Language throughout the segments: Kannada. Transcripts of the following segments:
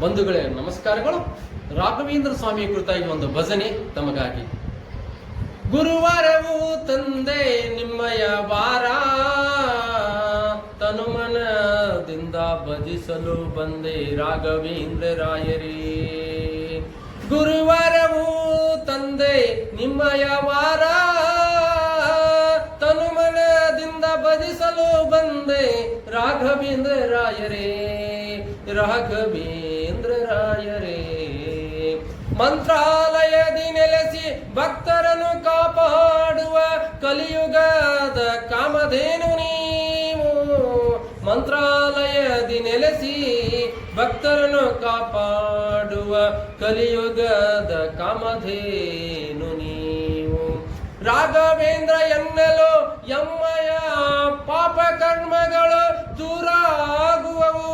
ಬಂಧುಗಳೇ ನಮಸ್ಕಾರಗಳು. ರಾಘವೇಂದ್ರ ಸ್ವಾಮಿ ಕುರಿತಾಗಿ ಒಂದು ಭಜನೆ ತಮಗಾಗಿ. ಗುರುವಾರವು ತಂದೆ ನಿಮ್ಮಯ ವಾರ, ತನುಮನದಿಂದ ಭಜಿಸಲು ಬಂದೆ ರಾಘವೇಂದ್ರ ರಾಯರೇ. ಗುರುವಾರವು ತಂದೆ ನಿಮ್ಮಯ ವಾರ, ತನುಮನದಿಂದ ಭಜಿಸಲು ಬಂದೆ ರಾಘವೇಂದ್ರ ರಾಯರೇ. ರಾಘವೇಂದ್ರ ರಾಯರೇ ಮಂತ್ರಾಲಯದಿ ನೆಲೆಸಿ ಭಕ್ತರನ್ನು ಕಾಪಾಡುವ ಕಲಿಯುಗದ ಕಾಮಧೇನು ನೀವು. ಮಂತ್ರಾಲಯದಿ ನೆಲೆಸಿ ಭಕ್ತರನ್ನು ಕಾಪಾಡುವ ಕಲಿಯುಗದ ಕಾಮಧೇನು ನೀವು. ರಾಘವೇಂದ್ರ ಎನ್ನಲು ಎಮ್ಮಯ ಪಾಪ ಕರ್ಮಗಳು ದೂರ ಆಗುವವು.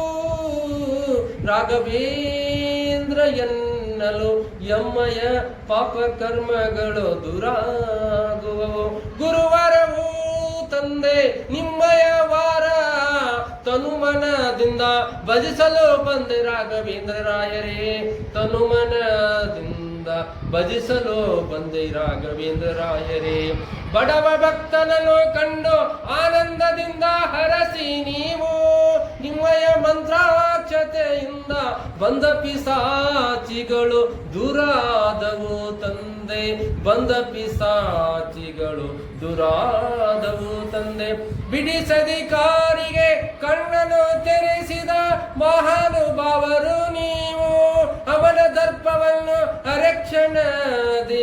ರಾಘವೇಂದ್ರ ಎನ್ನಲು ಎಮ್ಮಯ ಪಾಪ ಕರ್ಮಗಳು ದೂರಾಗುವವು. ಗುರುವಾರವು ತಂದೆ ನಿಮ್ಮಯ ವಾರ, ತನುಮನದಿಂದ ಭಜಿಸಲು ಬಂದೆ ರಾಘವೇಂದ್ರ ರಾಯರೇ. ತನುಮನದಿಂದ ಭಜಿಸಲು ಬಂದೆ ರಾಘವೇಂದ್ರ ರಾಯರೇ. ಬಡವ ಭಕ್ತನನ್ನು ಕಂಡು ಆನಂದದಿಂದ ಹರಸಿ ನೀವು. ನಿಮ್ಮಯ ಮಂತ್ರಾಕ್ಷತೆಯಿಂದ ಬಂದ ಪಿಸಾಚಿಗಳು ದೂರಾದವು ತಂದೆ. ಬಂದ ಪಿಸಾಚಿಗಳು ದೂರಾದವು ತಂದೆ. ಬಿಡಿಸಧಿಕಾರಿಗೆ ಕಣ್ಣನ್ನು ತೆರೆಸಿದ ಮಹಾನುಭಾವರು ನೀವು. ಅವನ ದರ್ಪವನ್ನು ಅರಕ್ಷಣದಿ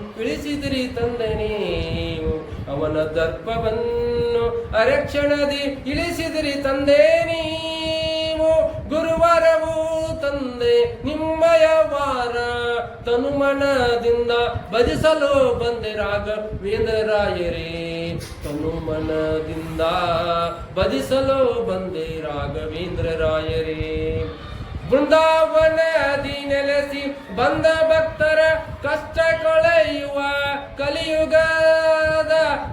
ಇಳಿಸಿದಿರಿ ತಂದೆ ನೀವು. ಅವನ ದರ್ಪವನ್ನು ಅರಕ್ಷಣದಿ ಇಳಿಸಿದಿರಿ ತಂದೆ ನೀವು. ಗುರುವಾರವು ತಂದೆ ನಿಮ್ಮಯ ವಾರ, ತನುಮನದಿಂದ ಭಜಿಸಲು ಬಂದೆ ರಾಘವೇಂದ್ರ ರಾಯರೇ. ತನುಮನದಿಂದ ಭಜಿಸಲು ಬಂದೆ ರಾಘವೇಂದ್ರ ರಾಯರೇ. ಬೃಂದಾವನದಿ ನೆಲೆಸಿ ಬಂದ ಭಕ್ತರ ಕಷ್ಟ ಕಳೆಯುವ ಕಲಿಯುಗದ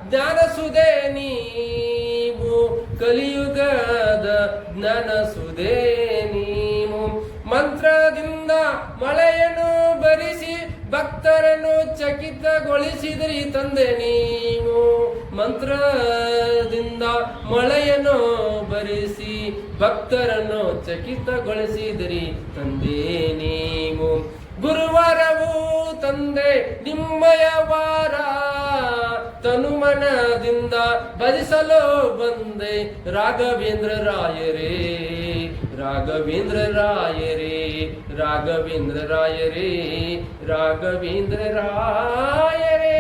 ಜ್ಞಾನಸುದೆ ನೀವು. ಕಲಿಯುಗದ ಜ್ಞಾನಸುದೆ ನೀವು. ಮಂತ್ರದಿಂದ ಮಳೆಯನ್ನು ಬರಿಸಿ ಭಕ್ತರನ್ನು ಚಕಿತಗೊಳಿಸಿದ್ರಿ ತಂದೆ ನೀವು. ಮಂತ್ರದಿಂದ ಮಳೆಯನ್ನು ಬರಿಸಿ ಭಕ್ತರನ್ನು ಚಕಿತಗೊಳಿಸಿದ್ರಿ ತಂದೆ ನೀವು. ಗುರುವಾರವು ತಂದೆ ನಿಮ್ಮಯ ವಾರ, ತನುಮನದಿಂದ ಭಜಿಸಲು ಬಂದೆ ರಾಘವೇಂದ್ರ ರಾಯರೇ. ರಾಘವೇಂದ್ರ ರಾಯರೇ, ರಾಘವೇಂದ್ರ ರಾಯರೇ, ರಾಘವೇಂದ್ರ ರಾಯರೇ.